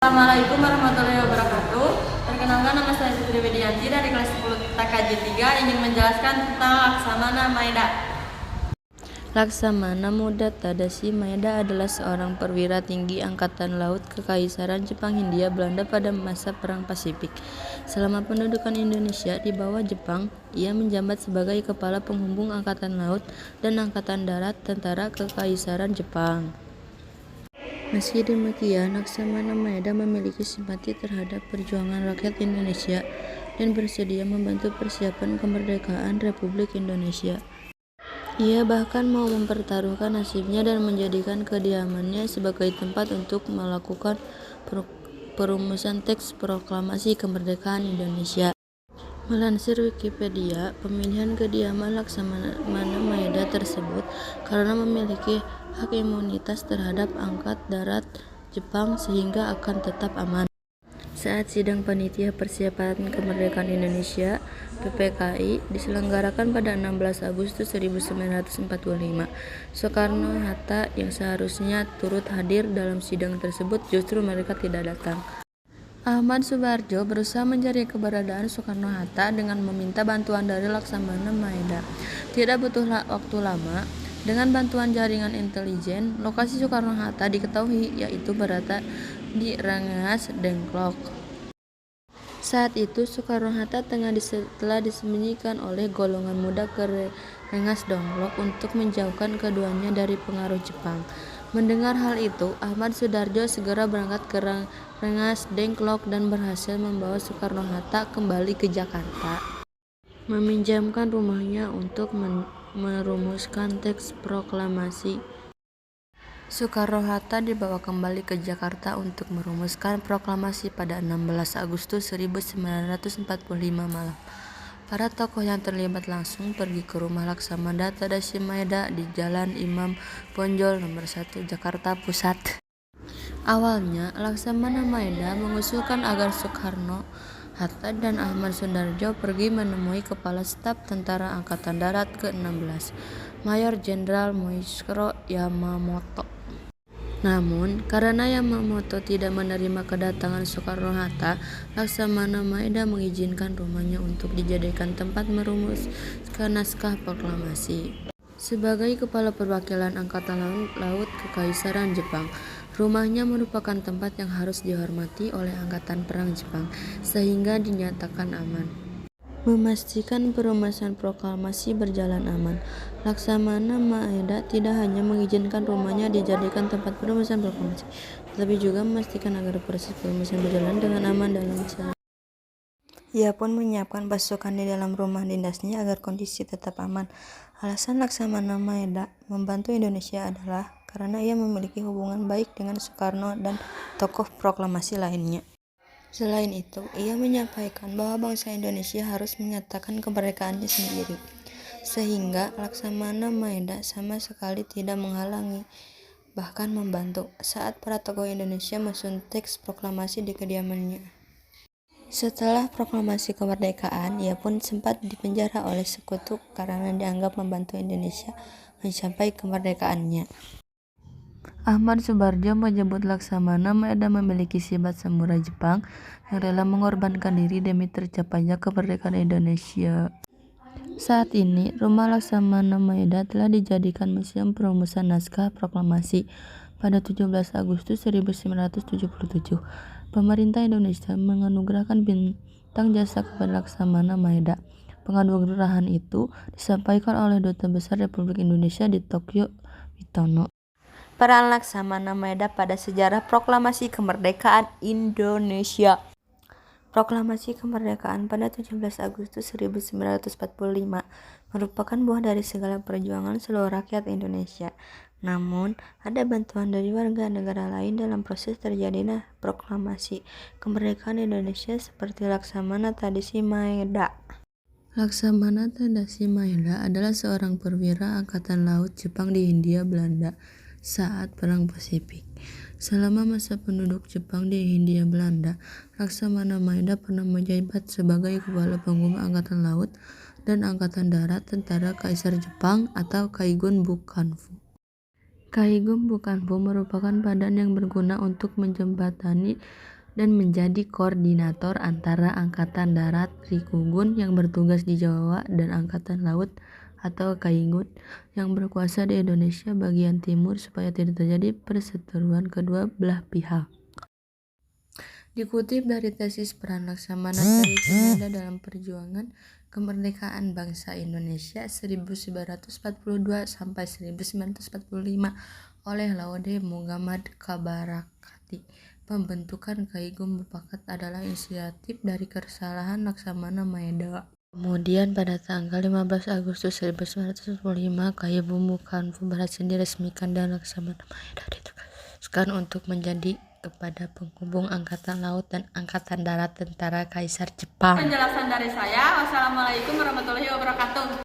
Assalamualaikum warahmatullahi wabarakatuh. Perkenalkan, nama saya Fitri Widianti dari kelas 10 TKJ 3 ingin menjelaskan tentang Laksamana Maeda. Laksamana Muda Tadashi Maeda adalah seorang perwira tinggi Angkatan Laut Kekaisaran Jepang Hindia Belanda pada masa Perang Pasifik. Selama pendudukan Indonesia di bawah Jepang, ia menjabat sebagai Kepala Penghubung Angkatan Laut dan Angkatan Darat Tentara Kekaisaran Jepang. Meski demikian, Laksamana Maeda memiliki simpati terhadap perjuangan rakyat Indonesia dan bersedia membantu persiapan kemerdekaan Republik Indonesia. Ia bahkan mau mempertaruhkan nasibnya dan menjadikan kediamannya sebagai tempat untuk melakukan perumusan teks proklamasi kemerdekaan Indonesia. Melansir Wikipedia, pemilihan kediaman Laksamana Maeda tersebut karena memiliki hak imunitas terhadap Angkatan Darat Jepang sehingga akan tetap aman. Saat sidang panitia persiapan kemerdekaan Indonesia (PPKI) diselenggarakan pada 16 Agustus 1945, Soekarno-Hatta yang seharusnya turut hadir dalam sidang tersebut justru mereka tidak datang. Ahmad Subarjo berusaha mencari keberadaan Soekarno-Hatta dengan meminta bantuan dari Laksamana Maeda. Tidak butuh waktu lama, dengan bantuan jaringan intelijen, lokasi Soekarno-Hatta diketahui, yaitu berada di Rengas Dengklok. Saat itu Soekarno-Hatta telah disembunyikan oleh golongan muda ke Rengas Dengklok untuk menjauhkan keduanya dari pengaruh Jepang. Mendengar hal itu, Ahmad Sudarjo segera berangkat ke Rengas Dengklok dan berhasil membawa Soekarno-Hatta kembali ke Jakarta. Meminjamkan rumahnya untuk merumuskan teks proklamasi. Soekarno-Hatta dibawa kembali ke Jakarta untuk merumuskan proklamasi pada 16 Agustus 1945 malam. Para tokoh yang terlibat langsung pergi ke rumah Laksamana Tadashi Maeda di Jalan Imam Bonjol nomor 1 Jakarta Pusat. Awalnya, Laksamana Maeda mengusulkan agar Soekarno, Hatta dan Ahmad Sudarjo pergi menemui Kepala Staf Tentara Angkatan Darat ke-16, Mayor Jenderal Moichiro Yamamoto. Namun, karena Yamamoto tidak menerima kedatangan Soekarno-Hatta, Laksamana Maeda mengizinkan rumahnya untuk dijadikan tempat merumuskan naskah proklamasi. Sebagai Kepala Perwakilan Angkatan Laut Kekaisaran Jepang, rumahnya merupakan tempat yang harus dihormati oleh Angkatan Perang Jepang, sehingga dinyatakan aman. Memastikan perumusan proklamasi berjalan aman, Laksamana Maeda tidak hanya mengizinkan rumahnya dijadikan tempat perumusan proklamasi, tetapi juga memastikan agar proses perumusan berjalan dengan aman dan lancar. Ia pun menyiapkan pasukan di dalam rumah dinasnya agar kondisi tetap aman. Alasan Laksamana Maeda membantu Indonesia adalah karena ia memiliki hubungan baik dengan Soekarno dan tokoh proklamasi lainnya. Selain itu, ia menyampaikan bahwa bangsa Indonesia harus menyatakan kemerdekaannya sendiri, sehingga Laksamana Maeda sama sekali tidak menghalangi, bahkan membantu, saat para tokoh Indonesia menyusun teks proklamasi di kediamannya. Setelah proklamasi kemerdekaan, ia pun sempat dipenjara oleh sekutu karena dianggap membantu Indonesia mencapai kemerdekaannya. Ahmad Subarjo menyebut Laksamana Maeda memiliki sifat samurai Jepang yang rela mengorbankan diri demi tercapainya kemerdekaan Indonesia. Saat ini, rumah Laksamana Maeda telah dijadikan museum perumusan naskah proklamasi. Pada 17 Agustus 1977, pemerintah Indonesia menganugerahkan bintang jasa kepada Laksamana Maeda. Penganugerahan itu disampaikan oleh Duta Besar Republik Indonesia di Tokyo, Witono. Peran Laksamana Maeda pada sejarah proklamasi kemerdekaan Indonesia. Proklamasi kemerdekaan pada 17 Agustus 1945 merupakan buah dari segala perjuangan seluruh rakyat Indonesia. Namun, ada bantuan dari warga negara lain dalam proses terjadinya proklamasi kemerdekaan Indonesia seperti Laksamana Tadashi Maeda. Laksamana Tadashi Maeda adalah seorang perwira Angkatan Laut Jepang di Hindia Belanda saat Perang Pasifik. Selama masa penduduk Jepang di Hindia Belanda, Laksamana Maeda pernah menjabat sebagai Kepala Penghubung Angkatan Laut dan Angkatan Darat Tentara Kaisar Jepang atau Kaigun Bukanfu. Kaigum Bukanfu merupakan badan yang berguna untuk menjembatani dan menjadi koordinator antara Angkatan Darat Rikugun yang bertugas di Jawa dan Angkatan Laut atau Kaigut yang berkuasa di Indonesia bagian timur supaya tidak terjadi perseteruan kedua belah pihak. Dikutip dari tesis peran Laksamana Tari Cimanda dalam perjuangan kemerdekaan bangsa Indonesia 1942 sampai 1945 oleh Laude Muhammad Kabarakati, pembentukan Kaigum Mufakat adalah inisiatif dari kesalahan Laksamana Maeda. Kemudian pada tanggal 15 Agustus 1945 Kaigum Bukanfu berhasil diresmikan dan Laksamana Maeda ditugaskan untuk menjadi kepada penghubung Angkatan Laut dan Angkatan Darat Tentara Kaisar Jepang. Penjelasan dari saya. Wassalamualaikum warahmatullahi wabarakatuh.